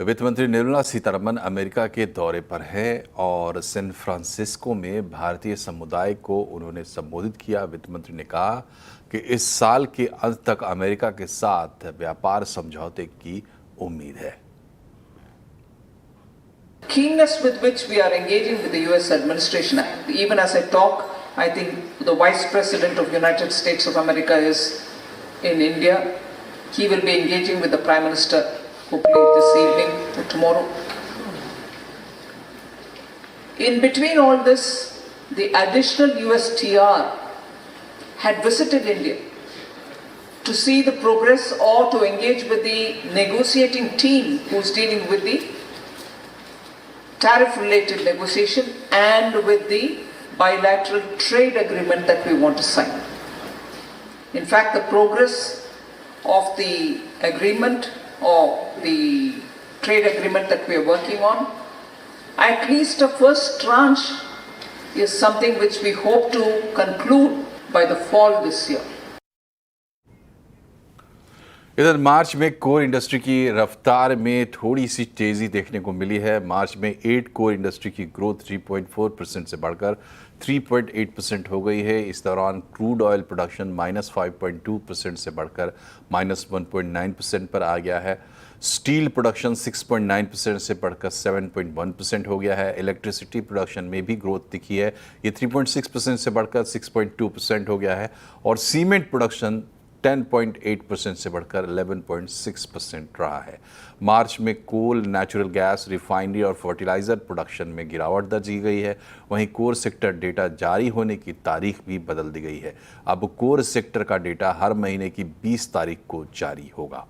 वित्त मंत्री निर्मला सीतारमण अमेरिका के दौरे पर है और सैन फ्रांसिस्को में भारतीय समुदाय को उन्होंने संबोधित किया। वित्त मंत्री ने कहा कि इस साल के अंत तक अमेरिका के साथ व्यापार समझौते की उम्मीद है। Keenness with which we are engaging with the US administration, even as I talk, I think the Vice President of United States of America is in India. He will be engaging with the Prime Minister hopefully this evening or tomorrow. In between all this, the additional USTR had visited India to see the progress or to engage with the negotiating team who's dealing with the tariff-related negotiation and with the bilateral trade agreement that we want to sign. In fact, the progress of the agreement or the trade agreement that we are working on, at least a first tranche is something which we hope to conclude by the fall this year. इधर मार्च में core industry की रफ्तार में थोड़ी सी तेज़ी देखने को मिली है। मार्च में 8 कोर इंडस्ट्री की ग्रोथ 3.4% से बढ़कर 3.8% हो गई है। इस दौरान क्रूड ऑयल प्रोडक्शन -5.2% से बढ़कर -1.9% पर आ गया है। स्टील प्रोडक्शन 6.9% से बढ़कर 7.1% हो गया है। इलेक्ट्रिसिटी प्रोडक्शन में भी ग्रोथ दिखी है, ये 3.6% से बढ़कर 6.2% हो गया है। और सीमेंट प्रोडक्शन 10.8% से बढ़कर 11.6% रहा है। मार्च में कोल, नेचुरल गैस, रिफाइनरी और फर्टिलाइज़र प्रोडक्शन में गिरावट दर्ज की गई है। वहीं कोर सेक्टर डेटा जारी होने की तारीख भी बदल दी गई है। अब कोर सेक्टर का डेटा हर महीने की 20 तारीख को जारी होगा।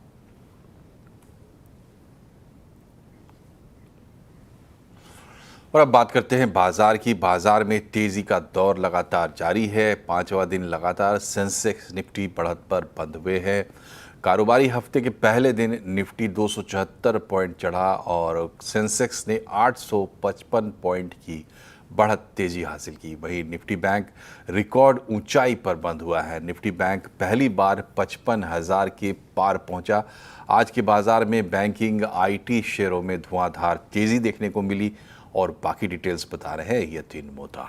और अब बात करते हैं बाजार की। बाजार में तेजी का दौर लगातार जारी है। 5वां दिन लगातार सेंसेक्स निफ्टी बढ़त पर बंद हुए हैं। कारोबारी हफ्ते के पहले दिन निफ्टी 274 पॉइंट चढ़ा और सेंसेक्स ने 855 पॉइंट की बढ़त तेजी हासिल की। वहीं निफ्टी बैंक रिकॉर्ड ऊंचाई पर बंद हुआ है। निफ्टी बैंक पहली बार 55,000 के पार पहुंचा। आज के बाजार में बैंकिंग, आईटी शेयरों में धुआंधार तेजी देखने को मिली और बाकी डिटेल्स बता रहे हैं यतीन मोता।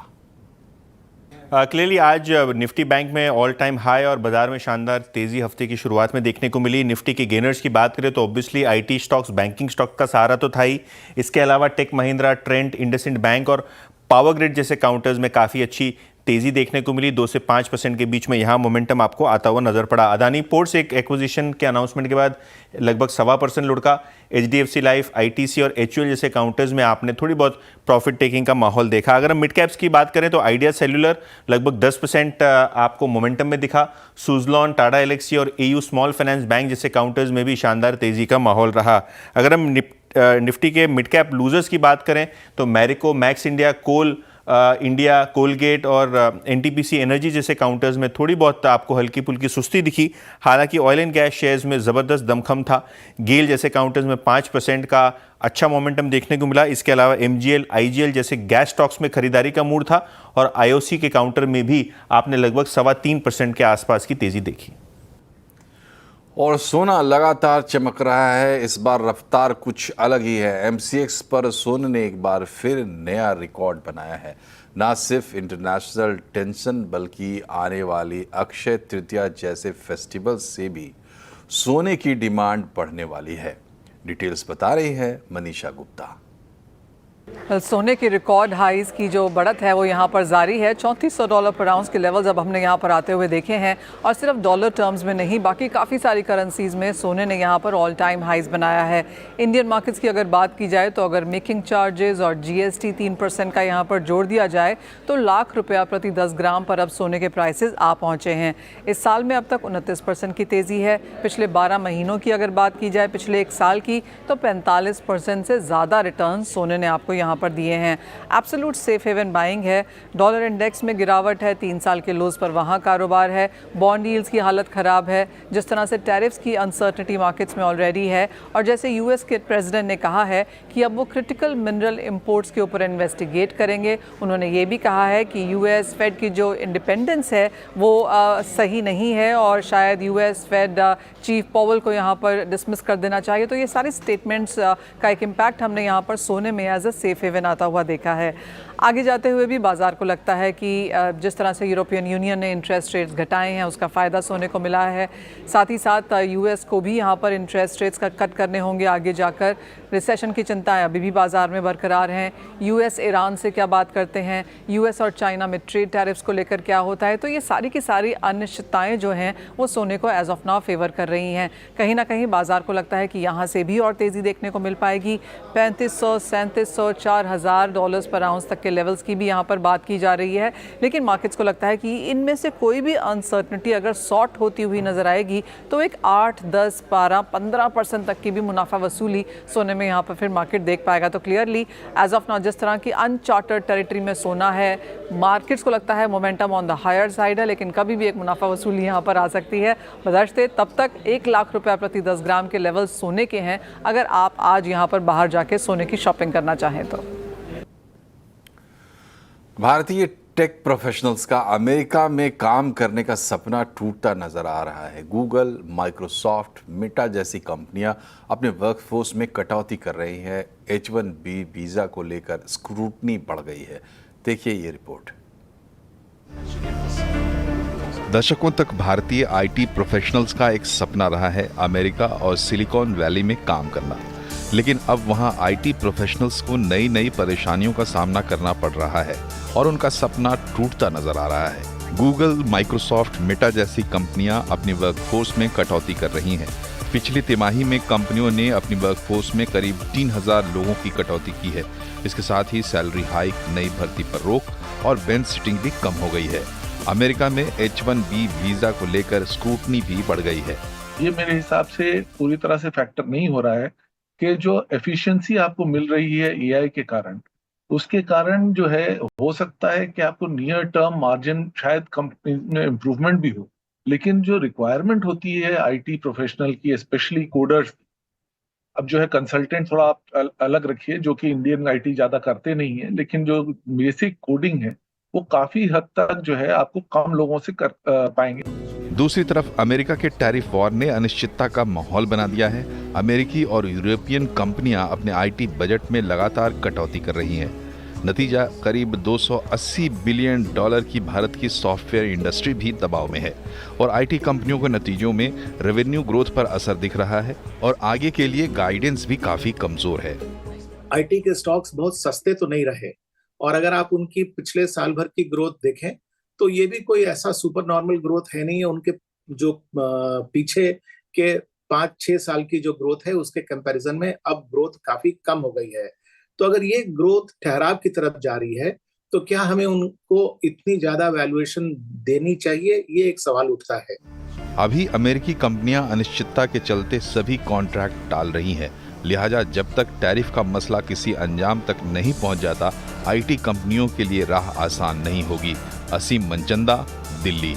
क्लियरली आज निफ्टी बैंक में ऑल टाइम हाई और बाजार में शानदार तेजी हफ्ते की शुरुआत में देखने को मिली। निफ्टी के गेनर्स की बात करें तो obviously IT stocks, banking stock का सहारा तो था ही। इसके अलावा टेक महिंद्रा, ट्रेंट, इंडसइंड बैंक और पावर ग्रिड जैसे काउंटर्स में काफ़ी अच्छी तेजी देखने को मिली। 2 से 5% के बीच में यहाँ मोमेंटम आपको आता हुआ नजर पड़ा। अदानी पोर्ट्स एक एक्विजिशन के अनाउंसमेंट के बाद लगभग 1.25% लुढ़का। एचडीएफसी लाइफ, आईटीसी और एचयूएल जैसे काउंटर्स में आपने थोड़ी बहुत प्रॉफिट टेकिंग का माहौल देखा। अगर हम मिड कैप्स की बात करें तो आइडिया सेल्युलर लगभग 10% आपको मोमेंटम में दिखा। सुजलॉन, टाटा एलेक्सी और एयू स्मॉल फाइनेंस बैंक जैसे काउंटर्स में भी शानदार तेजी का माहौल रहा। अगर हम निफ्टी के मिड कैप लूजर्स की बात करें तो मैरिको, मैक्स इंडिया, कोल इंडिया, कोलगेट और एनटीपीसी एनर्जी जैसे काउंटर्स में थोड़ी बहुत आपको हल्की फुल्की सुस्ती दिखी। हालांकि ऑयल एंड गैस शेयर्स में ज़बरदस्त दमखम था। गेल जैसे काउंटर्स में 5% का अच्छा मोमेंटम देखने को मिला। इसके अलावा एमजीएल, आईजीएल जैसे गैस स्टॉक्स में खरीदारी का मूड था और आईओसी के काउंटर में भी आपने लगभग 3.25% के आसपास की तेज़ी देखी। और सोना लगातार चमक रहा है। इस बार रफ्तार कुछ अलग ही है। एमसीएक्स पर सोने ने एक बार फिर नया रिकॉर्ड बनाया है। ना सिर्फ इंटरनेशनल टेंशन बल्कि आने वाली अक्षय तृतीया जैसे फेस्टिवल से भी सोने की डिमांड बढ़ने वाली है। डिटेल्स बता रही है मनीषा गुप्ता। सोने की रिकॉर्ड हाइज की जो बढ़त है वो यहाँ पर जारी है। $3400 पर आउंस के लेवल्स अब हमने यहाँ पर आते हुए देखे हैं और सिर्फ डॉलर टर्म्स में नहीं, बाकी काफ़ी सारी करेंसीज में सोने ने यहाँ पर ऑल टाइम हाइज बनाया है। इंडियन मार्केट्स की अगर बात की जाए तो अगर मेकिंग चार्जेस और जीएसटी 3% का यहाँ पर जोड़ दिया जाए तो ₹1,00,000 प्रति 10 ग्राम पर अब सोने के प्राइसेस आ पहुँचे हैं। इस साल में अब तक 29% की तेज़ी है। पिछले 12 महीनों की अगर बात की जाए, पिछले 1 साल की, तो 45% से ज़्यादा रिटर्न सोने ने आपको को यहाँ पर दिए हैं। एब्सोल्यूट सेफ हेवन बाइंग है। डॉलर इंडेक्स में गिरावट है, 3 साल के लोज पर वहाँ कारोबार है। बॉन्ड यील्ड्स की हालत ख़राब है, जिस तरह से टैरिफ्स की अनसर्टनिटी मार्केट्स में ऑलरेडी है, और जैसे यूएस के प्रेसिडेंट ने कहा है कि अब वो क्रिटिकल मिनरल इंपोर्ट्स के ऊपर इन्वेस्टिगेट करेंगे। उन्होंने ये भी कहा है कि यूएस फेड की जो इंडिपेंडेंस है वो सही नहीं है और शायद यूएस फेड चीफ पॉवल को यहाँ पर डिसमिस कर देना चाहिए। तो ये सारे स्टेटमेंट्स का एक इम्पैक्ट हमने यहाँ पर सोने में एज अ सेफ हेवन आता हुआ देखा है। आगे जाते हुए भी बाज़ार को लगता है कि जिस तरह से यूरोपियन यूनियन ने इंटरेस्ट रेट्स घटाए हैं उसका फ़ायदा सोने को मिला है। साथ ही साथ यूएस को भी यहाँ पर इंटरेस्ट रेट्स का कट करने होंगे आगे जाकर। रिसेशन की चिंताएं अभी भी बाज़ार में बरकरार हैं। यूएस ईरान से क्या बात करते हैं, यूएस और चाइना में ट्रेड टैरिफ्स को लेकर क्या होता है, तो ये सारी की सारी अनिश्चितताएं जो हैं वो सोने को एज ऑफ नाउ फेवर कर रही हैं। कहीं ना कहीं बाज़ार को लगता है कि यहाँ से भी और तेज़ी देखने को मिल पाएगी। 3500, 3700, $4,000 पर आउंस तक के लेवल्स की भी यहाँ पर बात की जा रही है। लेकिन मार्केट्स को लगता है कि इनमें से कोई भी अनसर्टनिटी अगर सॉर्ट होती हुई नज़र आएगी तो एक 8, 10, 12, 15% तक की भी मुनाफा वसूली सोने में यहाँ पर फिर मार्केट देख पाएगा। तो क्लियरली एज ऑफ नाउ जिस तरह की अनचार्टर्ड टेरिटरी में सोना है, मार्केट्स को लगता है momentum on the higher side है, लेकिन कभी भी एक मुनाफा वसूली यहाँ पर आ सकती है। बदरते तब तक 1 लाख रुपया प्रति 10 ग्राम के लेवल सोने के हैं अगर आप आज यहाँ पर बाहर जाके सोने की शॉपिंग करना चाहें तो। भारतीय टेक प्रोफेशनल्स का अमेरिका में काम करने का सपना टूटता नजर आ रहा है। गूगल, माइक्रोसॉफ्ट, मेटा जैसी कंपनियां अपने वर्कफोर्स में कटौती कर रही हैं। H1B वीज़ा को लेकर स्क्रूटनी बढ़ गई है। देखिए ये रिपोर्ट। दशकों तक भारतीय आईटी प्रोफेशनल्स का एक सपना रहा है अमेरिका और सिलिकॉन वैली में काम करना, लेकिन अब वहां आईटी प्रोफेशनल्स को नई नई परेशानियों का सामना करना पड़ रहा है और उनका सपना टूटता नजर आ रहा है। गूगल, माइक्रोसॉफ्ट, मेटा जैसी कंपनियां अपनी वर्कफोर्स में कटौती कर रही हैं। पिछली तिमाही में कंपनियों ने अपनी वर्कफोर्स में करीब 3000 लोगों की कटौती की है। इसके साथ ही सैलरी हाइक, नई भर्ती पर रोक और बेंच सिटिंग भी कम हो गई है। अमेरिका में H1B वीजा को लेकर स्क्रूटनी भी बढ़ गई है। ये मेरे हिसाब से पूरी तरह से फैक्टर नहीं हो रहा है कि जो एफिशिएंसी आपको मिल रही है एआई के कारण, उसके कारण जो है हो सकता है कि आपको नियर टर्म मार्जिन शायद कंपनी में इम्प्रूवमेंट भी हो, लेकिन जो रिक्वायरमेंट होती है आईटी प्रोफेशनल की, स्पेशली कोडर्स, अब जो है कंसल्टेंट थोड़ा आप अलग रखिए जो कि इंडियन आईटी ज्यादा करते नहीं है, लेकिन जो बेसिक कोडिंग है वो काफी हद तक जो है आपको कम लोगों से कर पाएंगे। दूसरी तरफ अमेरिका के टैरिफ वॉर ने अनिश्चितता का माहौल बना दिया है। अमेरिकी और यूरोपियन कंपनियां अपने आईटी बजट में लगातार कटौती कर रही हैं। नतीजा करीब $280 बिलियन की भारत की सॉफ्टवेयर इंडस्ट्री भी दबाव में है और आईटी कंपनियों के नतीजों में रेवेन्यू ग्रोथ पर असर दिख रहा है और आगे के लिए गाइडेंस भी काफी कमजोर है। आईटी के स्टॉक्स बहुत सस्ते तो नहीं रहे और अगर आप उनकी पिछले साल भर की ग्रोथ देखें तो ये भी कोई ऐसा सुपर नॉर्मल ग्रोथ है नहीं है। उनके जो पीछे के 5-6 साल की जो ग्रोथ है उसके कंपैरिजन में अब ग्रोथ काफी कम हो गई है। तो अगर ये ग्रोथ ठहराव की तरफ जा रही है तो क्या हमें उनको इतनी ज्यादा वैल्यूएशन देनी चाहिए, ये एक सवाल उठता है। अभी अमेरिकी कंपनियां अनिश्चितता के चलते सभी कॉन्ट्रैक्ट टाल रही हैं। लिहाजा जब तक टैरिफ का मसला किसी अंजाम तक नहीं पहुंच जाता, आईटी कंपनियों के लिए राह आसान नहीं होगी। असीम मनचंदा, दिल्ली।